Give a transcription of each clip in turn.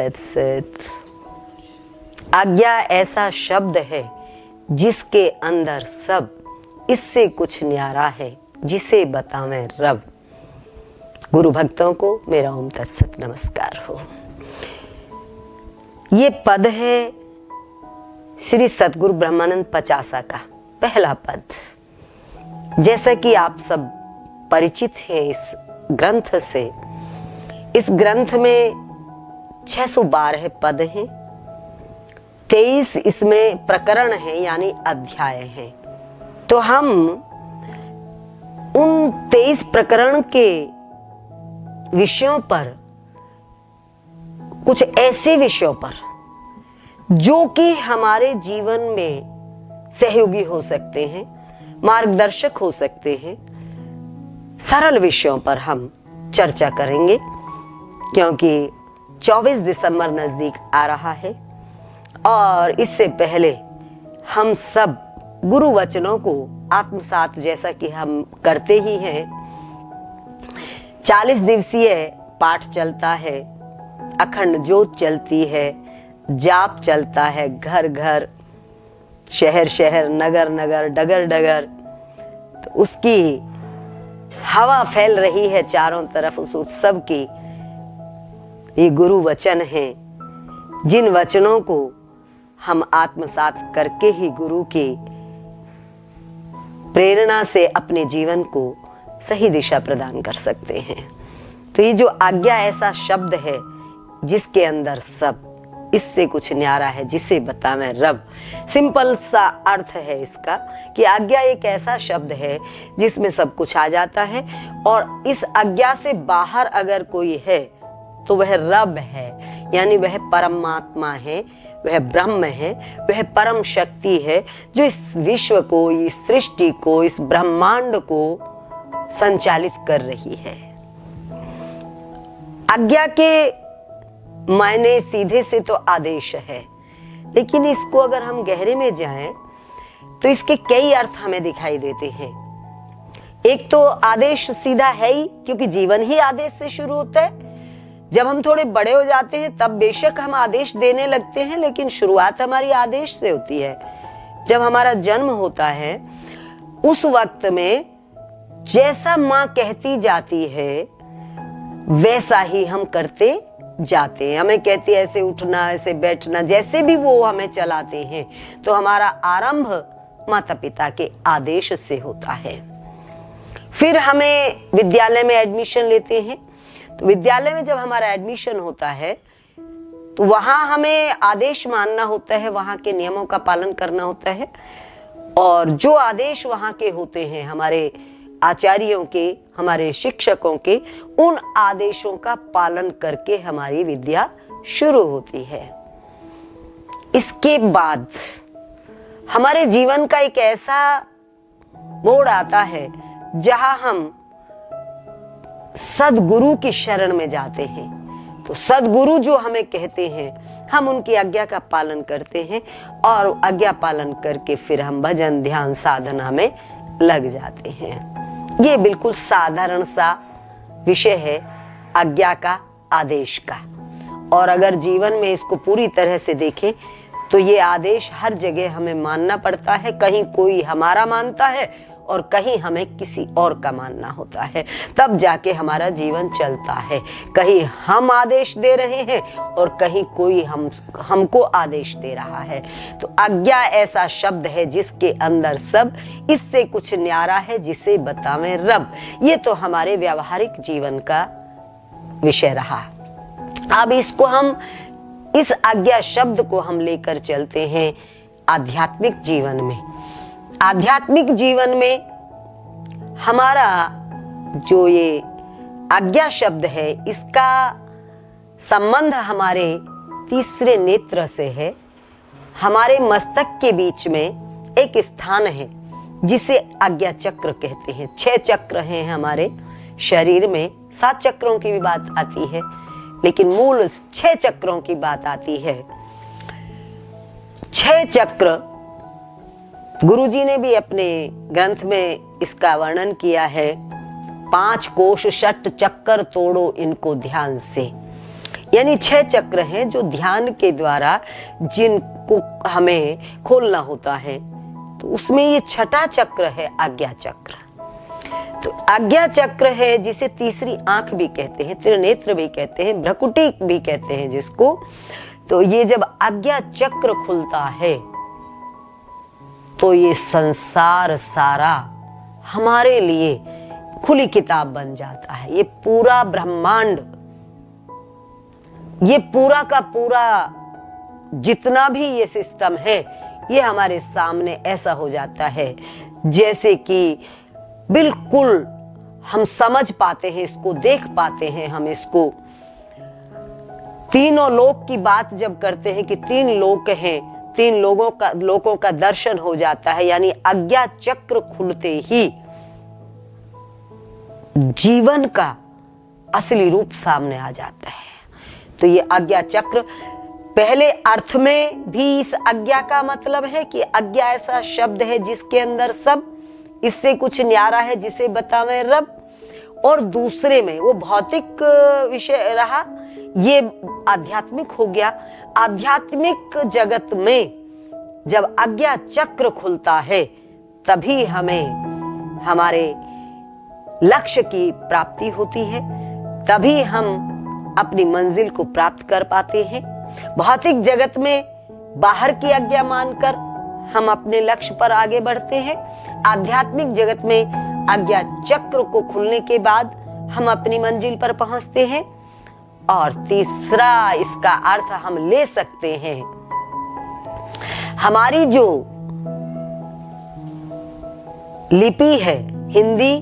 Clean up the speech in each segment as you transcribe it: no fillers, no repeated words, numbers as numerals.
that's it. आज्ञा ऐसा शब्द है जिसके अंदर सब, इससे कुछ न्यारा है जिसे बतावें रब। गुरु भक्तों को मेरा ओम तत्सत नमस्कार हो। ये पद है श्री सतगुरु ब्रह्मानंद पचासा का पहला पद। जैसा कि आप सब परिचित हैं इस ग्रंथ से, इस ग्रंथ में 612 पद हैं, 23 इसमें प्रकरण हैं यानी अध्याय हैं। तो हम उन 23 प्रकरण के विषयों पर, कुछ ऐसे विषयों पर जो कि हमारे जीवन में सहयोगी हो सकते हैं, मार्गदर्शक हो सकते हैं, सरल विषयों पर हम चर्चा करेंगे, क्योंकि 24 दिसंबर नजदीक आ रहा है और इससे पहले हम सब गुरु वचनों को आत्मसात जैसा कि हम करते ही हैं। 40 दिवसीय पाठ चलता है, अखंड ज्योत चलती है, जाप चलता है, घर घर, शहर शहर, नगर नगर, डगर डगर, तो उसकी हवा फैल रही है चारों तरफ उस उत्सव की। ये गुरु वचन हैं जिन वचनों को हम आत्मसात करके ही गुरु की प्रेरणा से अपने जीवन को सही दिशा प्रदान कर सकते हैं। तो ये जो आज्ञा ऐसा शब्द है जिसके अंदर सब, इससे कुछ न्यारा है जिसे बतावें रब। सिंपल सा अर्थ है इसका कि आज्ञा एक ऐसा शब्द है जिसमें सब कुछ आ जाता है, और इस आज्ञा से बाहर अगर कोई है तो वह रब है, यानी वह परमात्मा है, वह ब्रह्म है, वह परम शक्ति है जो इस विश्व को, इस सृष्टि को, इस ब्रह्मांड को संचालित कर रही है। आज्ञा के मायने सीधे से तो आदेश है, लेकिन इसको अगर हम गहरे में जाएं तो इसके कई अर्थ हमें दिखाई देते हैं। एक तो आदेश सीधा है ही, क्योंकि जीवन ही आदेश से शुरू होता है। जब हम थोड़े बड़े हो जाते हैं तब बेशक हम आदेश देने लगते हैं, लेकिन शुरुआत हमारी आदेश से होती है। जब हमारा जन्म होता है उस वक्त में जैसा माँ कहती जाती है वैसा ही हम करते जाते हैं। हमें कहती है ऐसे उठना, ऐसे बैठना, जैसे भी वो हमें चलाते हैं, तो हमारा आरंभ माता पिता के आदेश से होता है। फिर हमें विद्यालय में एडमिशन लेते हैं, तो विद्यालय में जब हमारा एडमिशन होता है तो वहां हमें आदेश मानना होता है, वहां के नियमों का पालन करना होता है, और जो आदेश वहां के होते हैं, हमारे आचार्यों के, हमारे शिक्षकों के, उन आदेशों का पालन करके हमारी विद्या शुरू होती है। इसके बाद हमारे जीवन का एक ऐसा मोड़ आता है जहां हम सदगुरु की शरण में जाते हैं। तो सदगुरु जो हमें कहते हैं, हम उनकी आज्ञा का पालन करते हैं, और आज्ञा पालन करके फिर हम भजन, ध्यान, साधना में लग जाते हैं। ये बिल्कुल साधारण सा विषय है आज्ञा का, आदेश का। और अगर जीवन में इसको पूरी तरह से देखें तो ये आदेश हर जगह हमें मानना पड़ता है। कहीं कोई हमारा मानता है और कहीं हमें किसी और का मानना होता है, तब जाके हमारा जीवन चलता है। कहीं हम आदेश दे रहे हैं और कहीं कोई हमको आदेश दे रहा है। तो आज्ञा ऐसा शब्द है जिसके अंदर सब, इससे कुछ न्यारा है जिसे बतावें रब। ये तो हमारे व्यावहारिक जीवन का विषय रहा। अब इसको हम, इस आज्ञा शब्द को हम लेकर चलते हैं आध्यात्मिक जीवन में। आध्यात्मिक जीवन में हमारा जो ये आज्ञा शब्द है, इसका संबंध हमारे तीसरे नेत्र से है। हमारे मस्तक के बीच में एक स्थान है जिसे आज्ञा चक्र कहते हैं। 6 चक्र हैं हमारे शरीर में, 7 चक्रों की भी बात आती है, लेकिन मूल 6 चक्रों की बात आती है। 6 चक्र गुरुजी ने भी अपने ग्रंथ में इसका वर्णन किया है। 5 कोश 6 चक्कर तोड़ो इनको ध्यान से। यानी 6 चक्र हैं जो ध्यान के द्वारा जिनको हमें खोलना होता है। तो उसमें ये 6ठा चक्र है आज्ञा चक्र। तो आज्ञा चक्र है जिसे तीसरी आंख भी कहते हैं, त्रिनेत्र भी कहते हैं, भ्रकुटी भी कहते हैं जिसको। तो ये जब आज्ञा चक्र खुलता है तो ये संसार सारा हमारे लिए खुली किताब बन जाता है। ये पूरा ब्रह्मांड, ये पूरा का पूरा जितना भी ये सिस्टम है, ये हमारे सामने ऐसा हो जाता है जैसे कि बिल्कुल हम समझ पाते हैं, इसको देख पाते हैं। हम इसको तीनों लोक की बात जब करते हैं कि 3 लोक हैं, 3 लोकों का दर्शन हो जाता है। यानी आज्ञा चक्र खुलते ही जीवन का असली रूप सामने आ जाता है। तो ये आज्ञा चक्र पहले अर्थ में भी इस आज्ञा का मतलब है कि आज्ञा ऐसा शब्द है जिसके अंदर सब, इससे कुछ न्यारा है जिसे बतावे रब। और दूसरे में वो भौतिक विषय रहा, ये आध्यात्मिक हो गया। आध्यात्मिक जगत में जब आज्ञा चक्र खुलता है तभी हमें हमारे लक्ष्य की प्राप्ति होती है, तभी हम अपनी मंजिल को प्राप्त कर पाते हैं। भौतिक जगत में बाहर की आज्ञा मानकर हम अपने लक्ष्य पर आगे बढ़ते हैं। आध्यात्मिक जगत में आज्ञा चक्र को खुलने के बाद हम अपनी मंजिल पर पहुंचते हैं। और तीसरा इसका अर्थ हम ले सकते हैं, हमारी जो लिपि है, हिंदी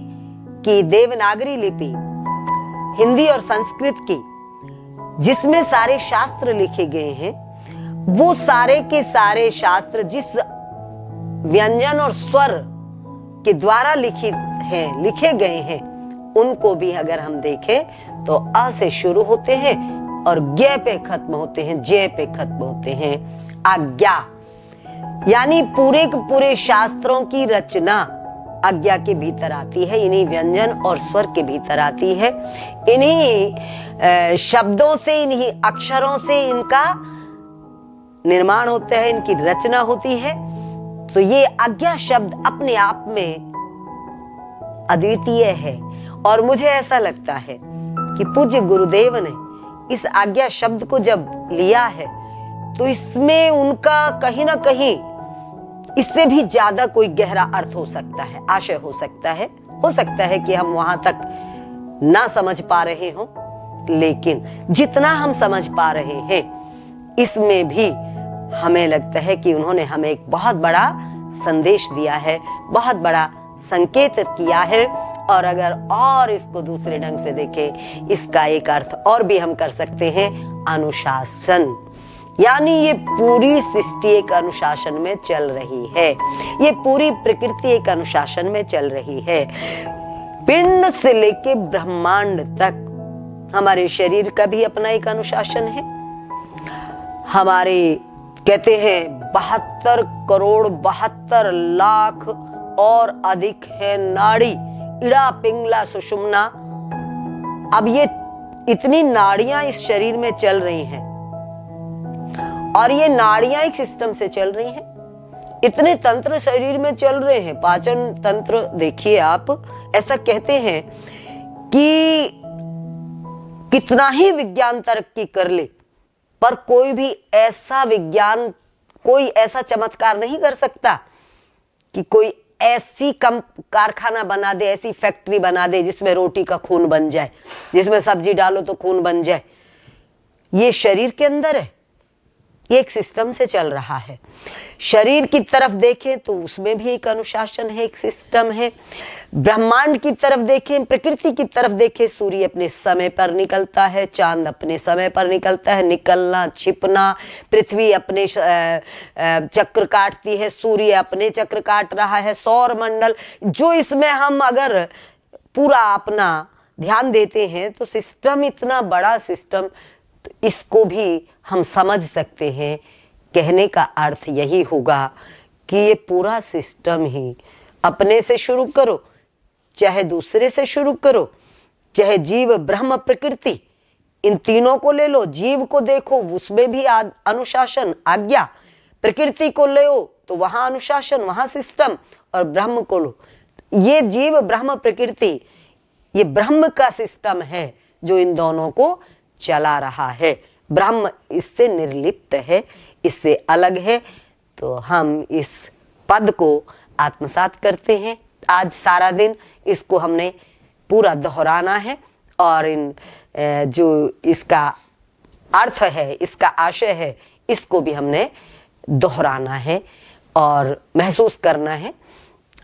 की देवनागरी लिपि, हिंदी और संस्कृत की, जिसमें सारे शास्त्र लिखे गए हैं, वो सारे के सारे शास्त्र जिस व्यंजन और स्वर के द्वारा लिखे गए हैं, उनको भी अगर हम देखें तो अ से शुरू होते हैं और ज्ञ पे खत्म होते हैं, जय पे खत्म होते हैं। आज्ञा यानी पूरे के पूरे शास्त्रों की रचना आज्ञा के भीतर आती है, इन्हीं व्यंजन और स्वर के भीतर आती है। इन्हीं शब्दों से, इन्हीं अक्षरों से इनका निर्माण होता है, इनकी रचना होती है। तो ये आज्ञा शब्द अपने आप में अद्वितीय है। और मुझे ऐसा लगता है कि पूज्य गुरुदेव ने इस आज्ञा शब्द को जब लिया है तो इसमें उनका कहीं ना कहीं इससे भी ज्यादा कोई गहरा अर्थ हो सकता है, आशय हो सकता है कि हम वहां तक ना समझ पा रहे हों, लेकिन जितना हम समझ पा रहे हैं इसमें भी हमें लगता है कि उन्होंने हमें एक बहुत बड़ा संदेश दिया है, बहुत बड़ा संकेत किया है। और अगर और इसको दूसरे ढंग से देखें, इसका एक अर्थ और भी हम कर सकते हैं, अनुशासन। यानी ये पूरी सृष्टि एक अनुशासन में चल रही है, ये पूरी प्रकृति एक अनुशासन में चल रही है। पिंड से लेके ब्रह्मांड तक हमारे शरीर का भी अपना एक अनुशासन है। हमारे कहते हैं 72 करोड़ 72 लाख और अधिक है नाड़ी, इड़ा पिंगला सुषुम्ना। अब ये इतनी नाड़ियां इस शरीर में चल रही हैं और ये नाड़ियां एक सिस्टम से चल रही हैं। इतने तंत्र शरीर में चल रहे हैं, पाचन तंत्र देखिए आप, ऐसा कहते हैं कि कितना ही विज्ञान तरक्की कर ले पर कोई भी ऐसा विज्ञान, कोई ऐसा चमत्कार नहीं कर सकता कि कोई ऐसी कारखाना बना दे, ऐसी फैक्ट्री बना दे जिसमें रोटी का खून बन जाए, जिसमें सब्जी डालो तो खून बन जाए। ये शरीर के अंदर है, ये एक सिस्टम से चल रहा है। शरीर की तरफ देखें तो उसमें भी एक अनुशासन है, एक सिस्टम है। ब्रह्मांड की तरफ देखें, प्रकृति की तरफ देखें, सूर्य अपने समय पर निकलता है, चांद अपने समय पर निकलता है, निकलना छिपना, पृथ्वी अपने चक्र काटती है, सूर्य अपने चक्र काट रहा है, सौर मंडल, जो इसमें हम अगर पूरा अपना ध्यान देते हैं तो सिस्टम, इतना बड़ा सिस्टम, तो इसको भी हम समझ सकते हैं। कहने का अर्थ यही होगा कि ये पूरा सिस्टम ही, अपने से शुरू करो चाहे दूसरे से शुरू करो, चाहे जीव ब्रह्म प्रकृति, इन तीनों को ले लो, जीव को देखो उसमें भी अनुशासन आज्ञा, प्रकृति को ले तो वहां अनुशासन वहां सिस्टम, और ब्रह्म को लो, ये जीव ब्रह्म प्रकृति ये ब्रह्म का सिस्टम है जो इन दोनों को चला रहा है। ब्रह्म इससे निर्लिप्त है, इससे अलग है। तो हम इस पद को आत्मसात करते हैं। आज सारा दिन इसको हमने पूरा दोहराना है और इन जो इसका अर्थ है, इसका आशय है, इसको भी हमने दोहराना है और महसूस करना है।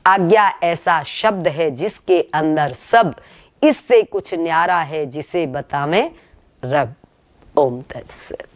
आज्ञा ऐसा शब्द है जिसके अंदर सब, इससे कुछ न्यारा है जिसे बतावें रब। ओम तत्सत।